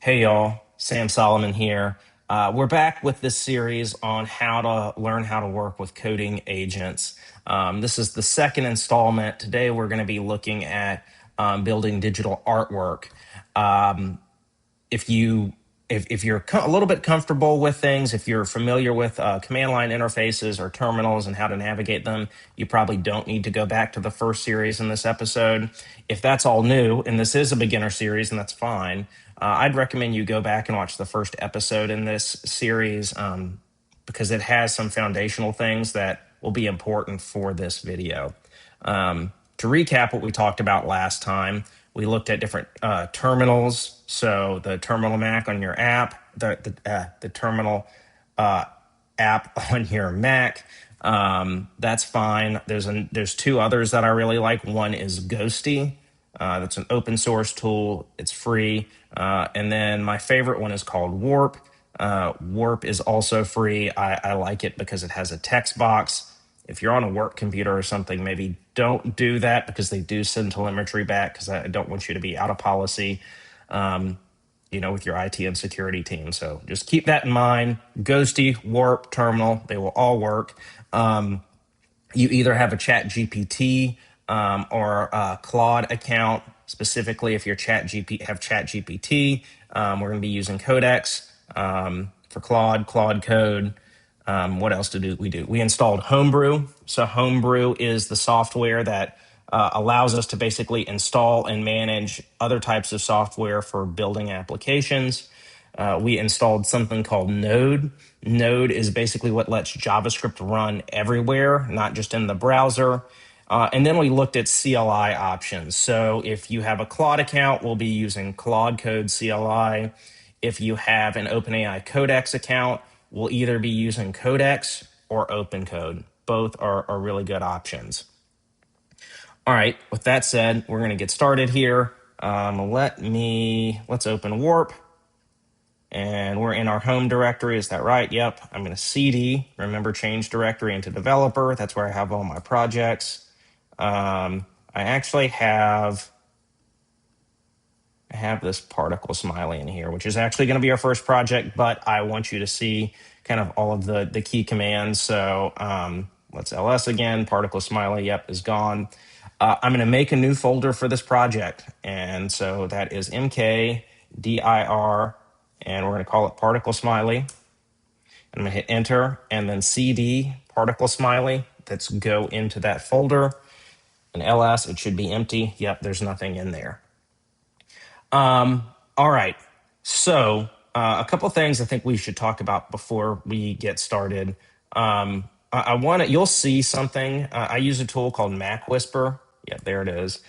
Hey y'all, Sam Solomon here. We're back with this series on how to learn how to work with coding agents. This is the second installment. Today we're going to be looking at building digital artwork. Um, if you if you're a little bit comfortable with things, if you're familiar with command line interfaces or terminals and how to navigate them, you probably don't need to go back to the first series in this episode. If that's all new, and this is a beginner series, and that's fine, I'd recommend you go back and watch the first episode in this series because it has some foundational things that will be important for this video. To recap what we talked about last time, we looked at different terminals. So the terminal Mac on your app, the terminal app on your Mac. That's fine. There's two others that I really like. One is Ghosty. That's an open source tool. It's free. And then my favorite one is called Warp. Warp is also free. I like it because it has a text box. If you're on a work computer or something, maybe don't do that because they do send telemetry back because I don't want you to be out of policy, with your IT and security team. So just keep that in mind. Ghosty, Warp, Terminal, they will all work. You either have a Chat GPT or a Claude account. Specifically, if you're have Chat GPT, we're going to be using Codex for Claude Code. What else did we do? We installed Homebrew. So Homebrew is the software that allows us to basically install and manage other types of software for building applications. We installed something called Node. Node is basically what lets JavaScript run everywhere, not just in the browser. And then we looked at CLI options. So if you have a Claude account, we'll be using Claude Code CLI. If you have an OpenAI Codex account, we'll either be using Codex or OpenCode. Both are really good options. All right, with that said, we're going to get started here. Let's open Warp. And we're in our home directory. Is that right? Yep. I'm going to CD, remember, change directory into developer. That's where I have all my projects. I actually I have this particle smiley in here, which is actually going to be our first project, but I want you to see kind of all of the key commands. So let's ls again, particle smiley, yep, is gone. I'm going to make a new folder for this project. And so that is mkdir, and we're going to call it particle smiley. I'm going to hit enter and then cd particle smiley. Let's go into that folder. And ls, it should be empty. Yep, there's nothing in there. All right. So a couple things I think we should talk about before we get started. I want to, you'll see something. I use a tool called Mac Whisper. Yeah, there it is.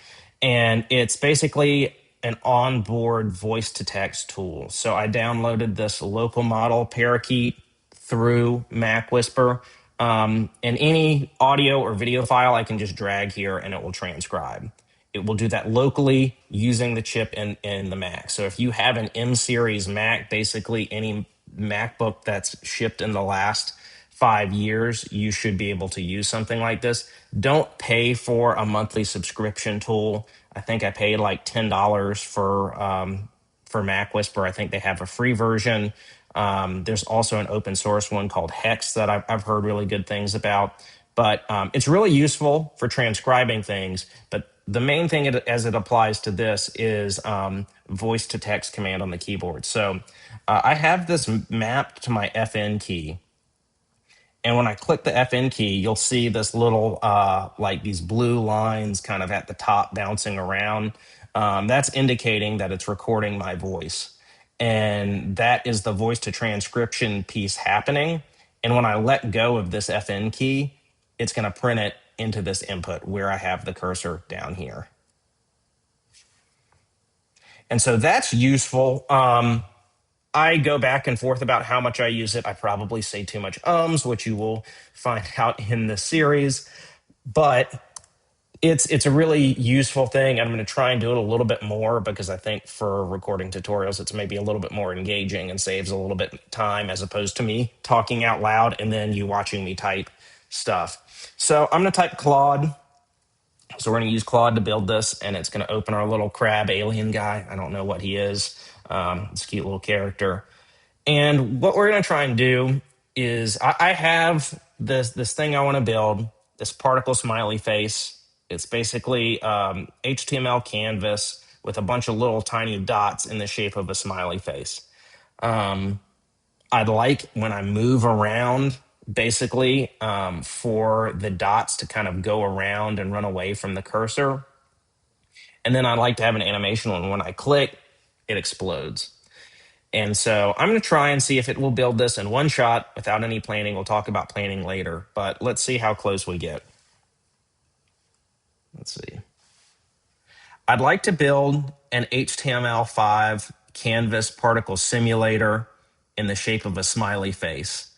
And it's basically an onboard voice to text tool. So I downloaded this local model parakeet through Mac Whisper. And any audio or video file I can just drag here and it will transcribe. It will do that locally using the chip in the Mac. So if you have an M series Mac, basically any MacBook that's shipped in the last 5 years, you should be able to use something like this. Don't pay for a monthly subscription tool. I think I paid like $10 for Mac Whisper. I think they have a free version. There's also an open source one called Hex that I've heard really good things about. But it's really useful for transcribing things. But the main thing as it applies to this is voice to text command on the keyboard. So I have this mapped to my FN key. And when I click the FN key, you'll see this little, like these blue lines kind of at the top bouncing around. That's indicating that it's recording my voice. And that is the voice to transcription piece happening. And when I let go of this FN key, it's going to print it into this input where I have the cursor down here. And so that's useful. I go back and forth about how much I use it. I probably say too much which you will find out in this series. But it's a really useful thing. I'm going to try and do it a little bit more because I think for recording tutorials, it's maybe a little bit more engaging and saves a little bit time as opposed to me talking out loud and then you watching me type stuff. So I'm going to type Claude. So we're going to use Claude to build this, and it's going to open our little crab alien guy. I don't know what he is. It's a cute little character. And what we're going to try and do is I have this thing I want to build, this particle smiley face. It's basically HTML canvas with a bunch of little tiny dots in the shape of a smiley face. I'd like when I move around, basically, for the dots to kind of go around and run away from the cursor. And then I'd like to have an animation when I click, it explodes. And so I'm going to try and see if it will build this in one shot without any planning. We'll talk about planning later, but let's see how close we get. Let's see. I'd like to build an HTML5 canvas particle simulator in the shape of a smiley face.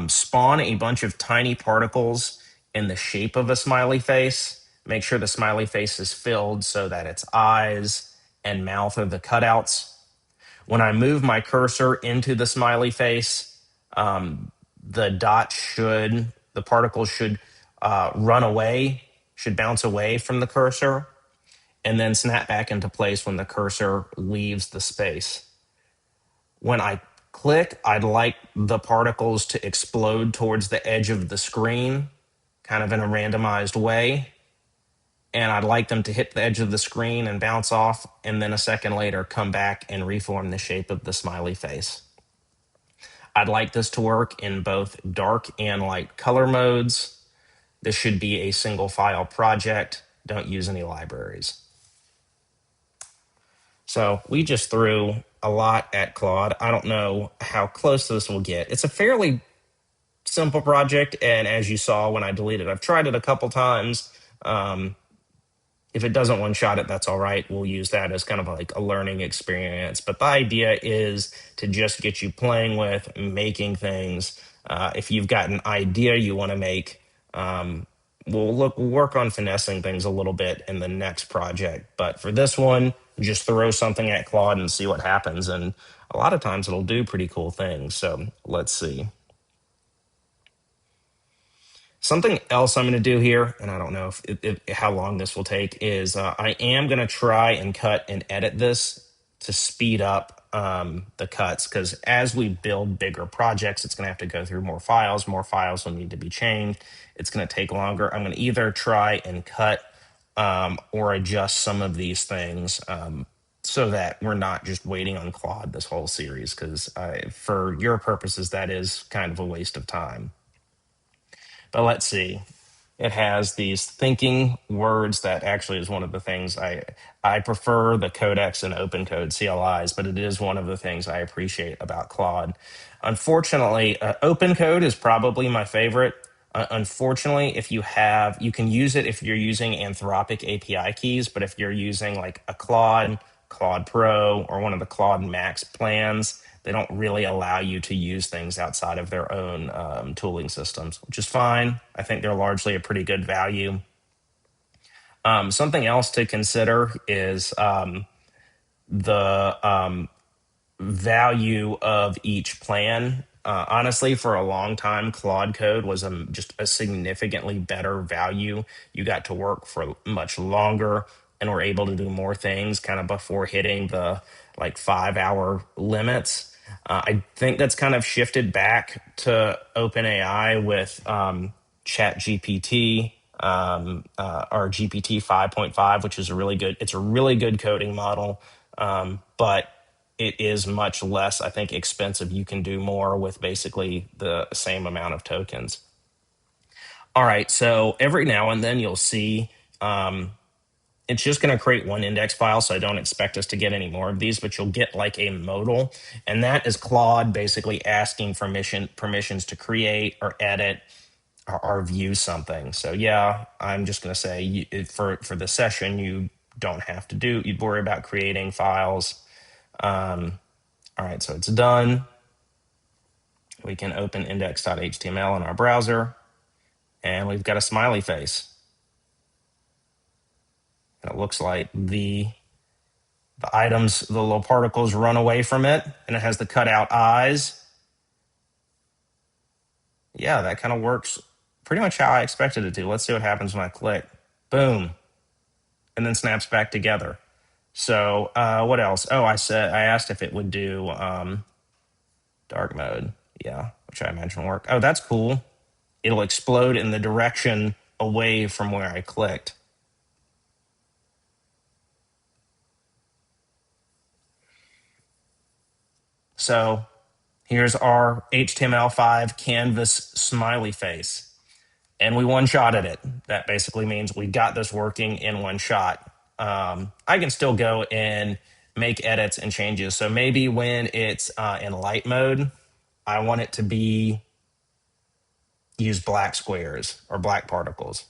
Spawn a bunch of tiny particles in the shape of a smiley face. Make sure the smiley face is filled so that its eyes and mouth are the cutouts. When I move my cursor into the smiley face, the particles should run away, should bounce away from the cursor, and then snap back into place when the cursor leaves the space. When I click, I'd like the particles to explode towards the edge of the screen, kind of in a randomized way. And I'd like them to hit the edge of the screen and bounce off, and then a second later come back and reform the shape of the smiley face. I'd like this to work in both dark and light color modes. This should be a single file project. Don't use any libraries. So we just threw a lot at Claude. I don't know how close this will get. It's a fairly simple project, and as you saw when I deleted it, I've tried it a couple times. If it doesn't one-shot it, that's all right. We'll use that as kind of like a learning experience. But the idea is to just get you playing with, making things. If you've got an idea you want to make, we'll work on finessing things a little bit in the next project. But for this one, just throw something at Claude and see what happens. And a lot of times it'll do pretty cool things. So let's see. Something else I'm going to do here, and I don't know how long this will take, is I am going to try and cut and edit this to speed up the cuts, because as we build bigger projects, it's going to have to go through more files. More files will need to be changed. It's going to take longer. I'm going to either try and cut or adjust some of these things so that we're not just waiting on Claude this whole series, because for your purposes, that is kind of a waste of time. But let's see. It has these thinking words that actually is one of the things I prefer the codecs and open code CLIs, but it is one of the things I appreciate about Claude. Unfortunately, open code is probably my favorite. Unfortunately, if you can use it if you're using Anthropic API keys, but if you're using like a Claude Pro, or one of the Claude Max plans, they don't really allow you to use things outside of their own tooling systems, which is fine. I think they're largely a pretty good value. Something else to consider is the value of each plan. Honestly, for a long time, Claude Code was just a significantly better value. You got to work for much longer and were able to do more things kind of before hitting the like 5-hour limits. I think that's kind of shifted back to OpenAI with ChatGPT or GPT 5.5, which is it's a really good coding model. But it is much less, I think, expensive. You can do more with basically the same amount of tokens. All right, so every now and then you'll see it's just going to create one index file, so I don't expect us to get any more of these, but you'll get like a modal, and that is Claude basically asking permissions to create or edit or view something. So yeah, I'm just going to say for the session, you don't have to you'd worry about creating files. All right, so it's done. We can open index.html in our browser, and we've got a smiley face. And it looks like the items, the little particles run away from it, and it has the cutout eyes. Yeah, that kind of works pretty much how I expected it to. Let's see what happens when I click. Boom. And then snaps back together. So what else? Oh, I asked if it would do dark mode. Yeah, which I imagine will work. Oh, that's cool. It'll explode in the direction away from where I clicked. So here's our HTML5 canvas smiley face. And we one-shotted it. That basically means we got this working in one shot. I can still go and make edits and changes. So maybe when it's in light mode, I want it to be use black squares or black particles.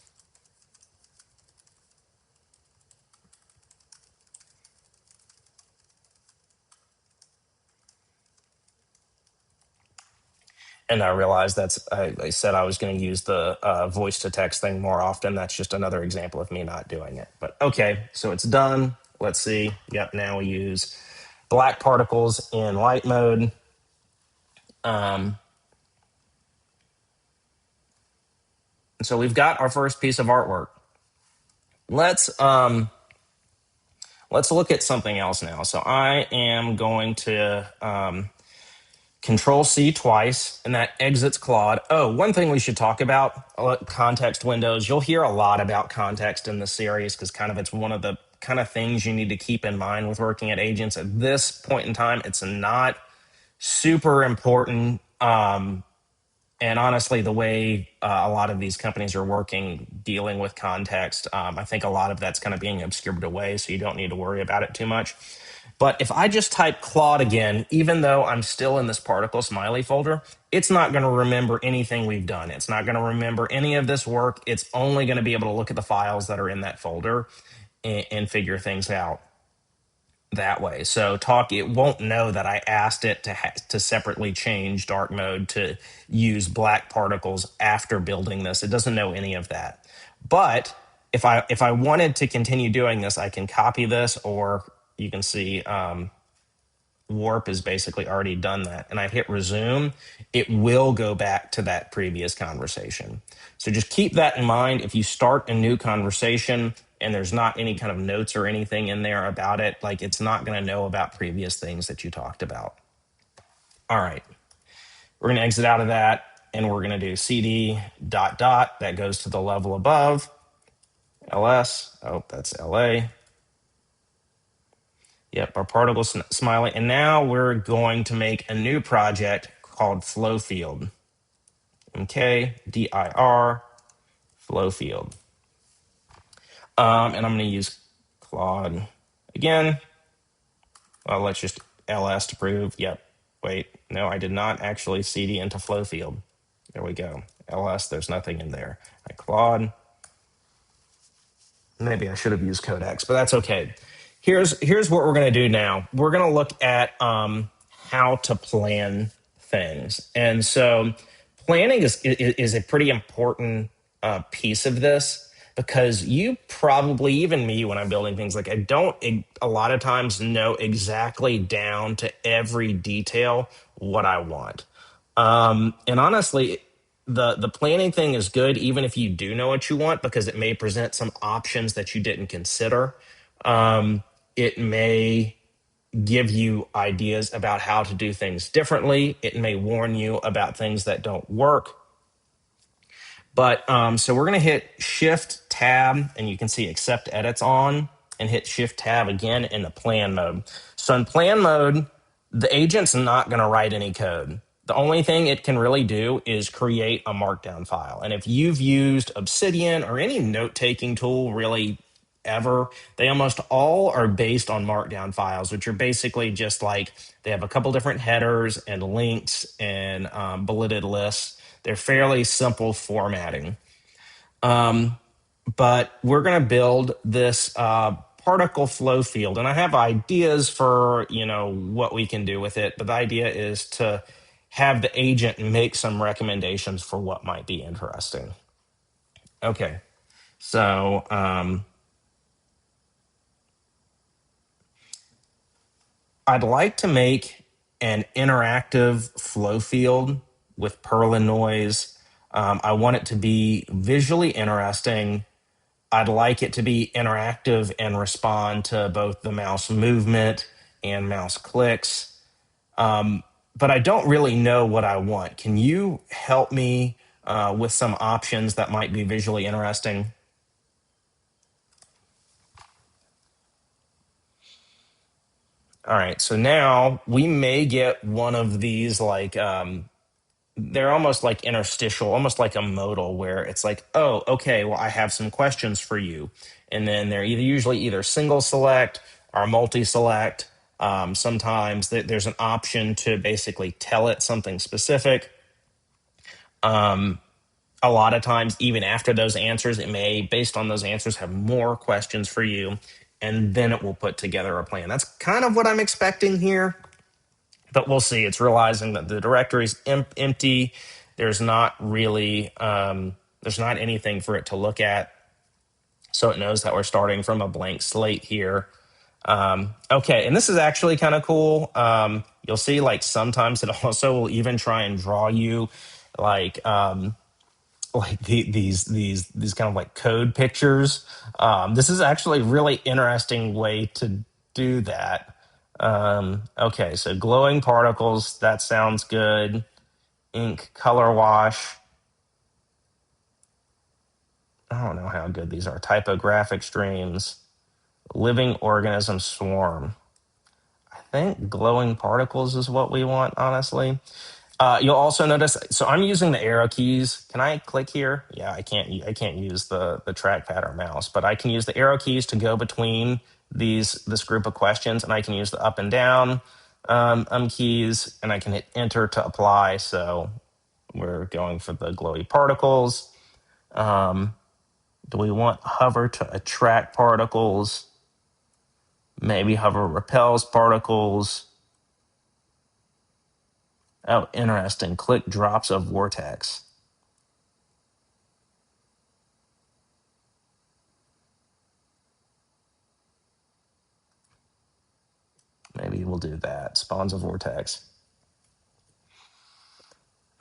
And I realized I said I was going to use the voice to text thing more often. That's just another example of me not doing it. But okay, so it's done. Let's see. Yep, now we use black particles in light mode. Um, so we've got our first piece of artwork. Let's let's look at something else now. So I am going to Control C twice, and that exits Claude. Oh, one thing we should talk about, context windows. You'll hear a lot about context in the series because kind of it's one of the kind of things you need to keep in mind with working at agents. At this point in time, it's not super important. And honestly, the way a lot of these companies are working, dealing with context, I think a lot of that's kind of being obscured away, so you don't need to worry about it too much. But if I just type Claude again, even though I'm still in this particle smiley folder, it's not going to remember anything we've done. It's not going to remember any of this work. It's only going to be able to look at the files that are in that folder and figure things out that way. So talk, it won't know that I asked it to separately change dark mode to use black particles after building this. It doesn't know any of that. But if I wanted to continue doing this, I can copy this, or you can see Warp has basically already done that. And I hit resume, it will go back to that previous conversation. So just keep that in mind. If you start a new conversation and there's not any kind of notes or anything in there about it, like it's not going to know about previous things that you talked about. All right, we're going to exit out of that and we're going to do CD dot dot. That goes to the level above. LS, oh, that's LA. Yep, our particle smiley. And now we're going to make a new project called flow field. Okay, dir flow field. And I'm going to use Claude again. Well, let's just ls to prove. Yep. Wait, no, I did not actually cd into flow field. There we go. Ls, there's nothing in there. Claude. Maybe I should have used Codex, but that's okay. Here's what we're going to do now. We're going to look at how to plan things, and so planning is a pretty important piece of this because you probably, even me, when I'm building things, like I don't a lot of times know exactly down to every detail what I want. And honestly, the planning thing is good even if you do know what you want because it may present some options that you didn't consider. It may give you ideas about how to do things differently. It may warn you about things that don't work. But so we're going to hit Shift Tab, and you can see Accept Edits on, and hit Shift Tab again in the plan mode. So in plan mode, the agent's not going to write any code. The only thing it can really do is create a markdown file. And if you've used Obsidian or any note-taking tool really ever, they almost all are based on markdown files, which are basically just like they have a couple different headers and links and bulleted lists. They're fairly simple formatting. But we're going to build this particle flow field, and I have ideas for what we can do with it. But the idea is to have the agent make some recommendations for what might be interesting. Okay, so I'd like to make an interactive flow field with Perlin noise. I want it to be visually interesting. I'd like it to be interactive and respond to both the mouse movement and mouse clicks. But I don't really know what I want. Can you help me with some options that might be visually interesting? All right, so now we may get one of these like they're almost like interstitial, almost like a modal, where it's like, oh, okay, well, I have some questions for you, and then they're usually either single select or multi select. Sometimes there's an option to basically tell it something specific. A lot of times, even after those answers, it may, based on those answers, have more questions for you, and then it will put together a plan. That's kind of what I'm expecting here, but we'll see. It's realizing that the directory is empty. There's not really, there's not anything for it to look at, so it knows that we're starting from a blank slate here. Okay, and this is actually kind of cool. You'll see, like sometimes it also will even try and draw you, like these kind of like code pictures. This is actually a really interesting way to do that. Okay, so glowing particles, that sounds good. Ink color wash. I don't know how good these are. Typographic streams. Living organism swarm. I think glowing particles is what we want, honestly. You'll also notice, so I'm using the arrow keys. Can I click here? Yeah, I can't. I can't use the trackpad or mouse, but I can use the arrow keys to go between this group of questions, and I can use the up and down keys, and I can hit enter to apply. So we're going for the glowy particles. Do we want hover to attract particles? Maybe hover repels particles. Oh, interesting. Click drops of vortex. Maybe we'll do that. Spawns a vortex.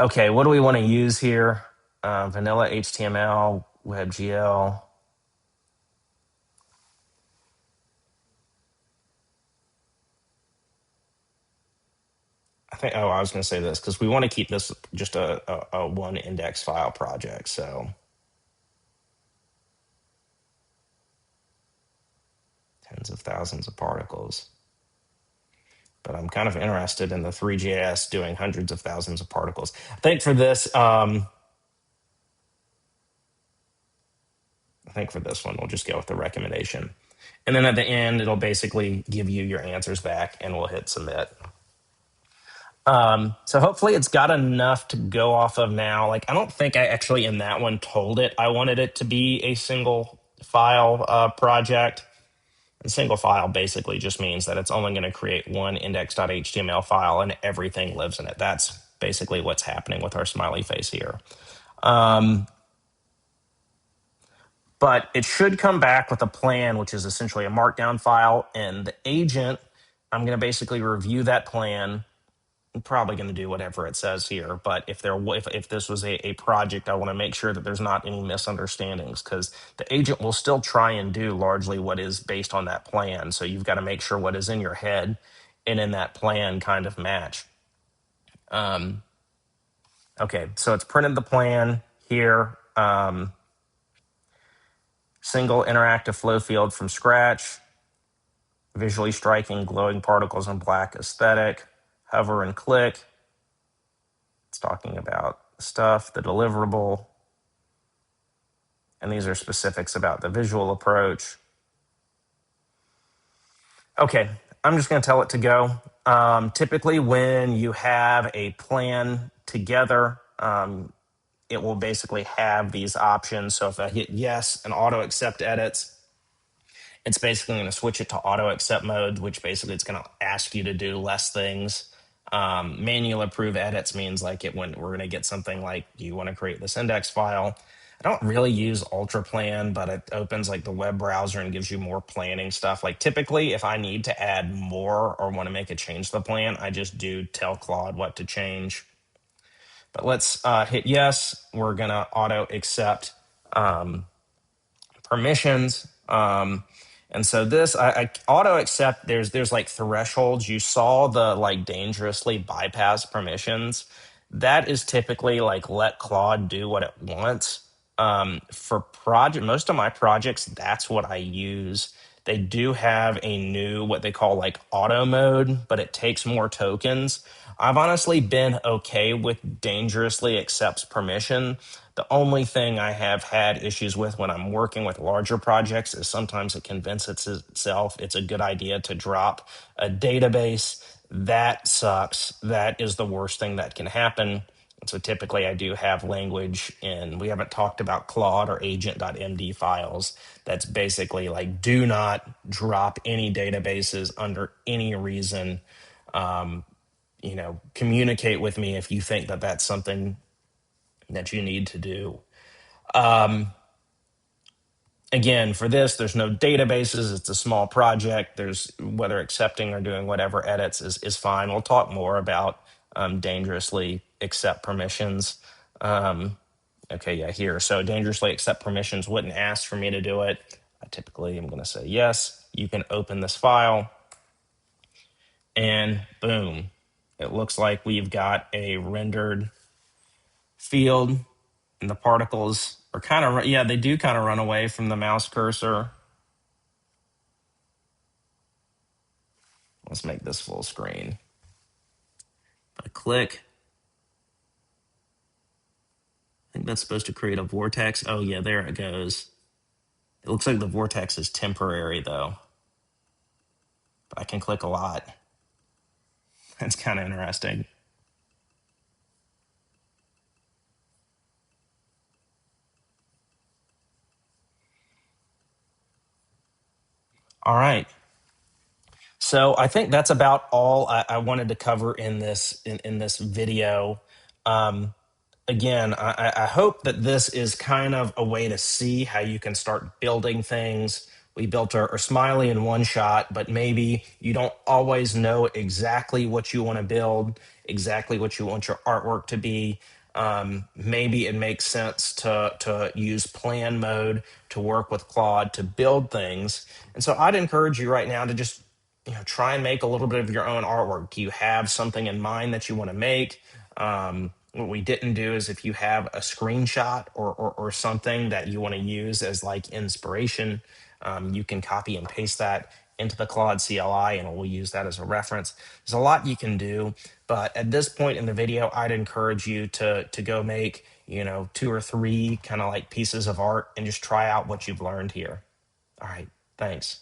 Okay, what do we want to use here? Vanilla HTML, WebGL. I think, oh, I was going to say this because we want to keep this just a one index file project. So tens of thousands of particles. But I'm kind of interested in the 3JS doing hundreds of thousands of particles. I think for this, one, we'll just go with the recommendation. And then at the end, it'll basically give you your answers back and we'll hit submit. So hopefully it's got enough to go off of now. Like, I don't think I actually in that one told it I wanted it to be a single file project. And single file basically just means that it's only going to create one index.html file and everything lives in it. That's basically what's happening with our smiley face here. But it should come back with a plan, which is essentially a markdown file. And the agent, I'm going to basically review that plan. I'm probably going to do whatever it says here. But if this was a project, I want to make sure that there's not any misunderstandings because the agent will still try and do largely what is based on that plan. So you've got to make sure what is in your head and in that plan kind of match. Okay, so it's printed the plan here. Single interactive flow field from scratch. Visually striking glowing particles in black aesthetic. Hover and click. It's talking about stuff, the deliverable. And these are specifics about the visual approach. Okay, I'm just going to tell it to go. Typically, when you have a plan together, it will basically have these options. So if I hit yes and auto accept edits, it's basically going to switch it to auto accept mode, which basically it's going to ask you to do less things. Manual approve edits means like when we're going to get something like, do you want to create this index file? I don't really use UltraPlan, but it opens like the web browser and gives you more planning stuff. Like typically, if I need to add more or want to make a change to the plan, I just do tell Claude what to change. But let's hit yes. We're going to auto accept permissions. And so this, I auto accept. There's like thresholds. You saw the like dangerously bypass permissions. That is typically like let Claude do what it wants. For project, most of my projects, that's what I use. They do have a new what they call like auto mode, but it takes more tokens. I've honestly been okay with dangerously accepts permission. The only thing I have had issues with when I'm working with larger projects is sometimes it convinces itself it's a good idea to drop a database. That sucks. That is the worst thing that can happen. So typically I do have language in, we haven't talked about Claude or agent.md files. That's basically like, do not drop any databases under any reason. Communicate with me if you think that that's something that you need to do. Again, for this, there's no databases. It's a small project. There's whether accepting or doing whatever edits is fine. We'll talk more about dangerously accept permissions. Okay, yeah, here. So dangerously accept permissions wouldn't ask for me to do it. I typically am going to say yes. You can open this file, and boom, it looks like we've got a rendered field, and the particles are kind of, yeah, they do kind of run away from the mouse cursor. Let's make this full screen. If I click, I think that's supposed to create a vortex. Oh yeah, there it goes. It looks like the vortex is temporary though. But I can click a lot. That's kind of interesting. All right. So I think that's about all I wanted to cover in this video. Again, I hope that this is kind of a way to see how you can start building things. We built our Smiley in one shot, but maybe you don't always know exactly what you want to build, exactly what you want your artwork to be. Maybe it makes sense to use plan mode to work with Claude to build things. And so I'd encourage you right now to just try and make a little bit of your own artwork. Do you have something in mind that you want to make? What we didn't do is if you have a screenshot or something that you want to use as like inspiration, you can copy and paste that into the Claude CLI and we'll use that as a reference. There's a lot you can do, but at this point in the video, I'd encourage you to go make, 2 or 3 kind of like pieces of art and just try out what you've learned here. All right, thanks.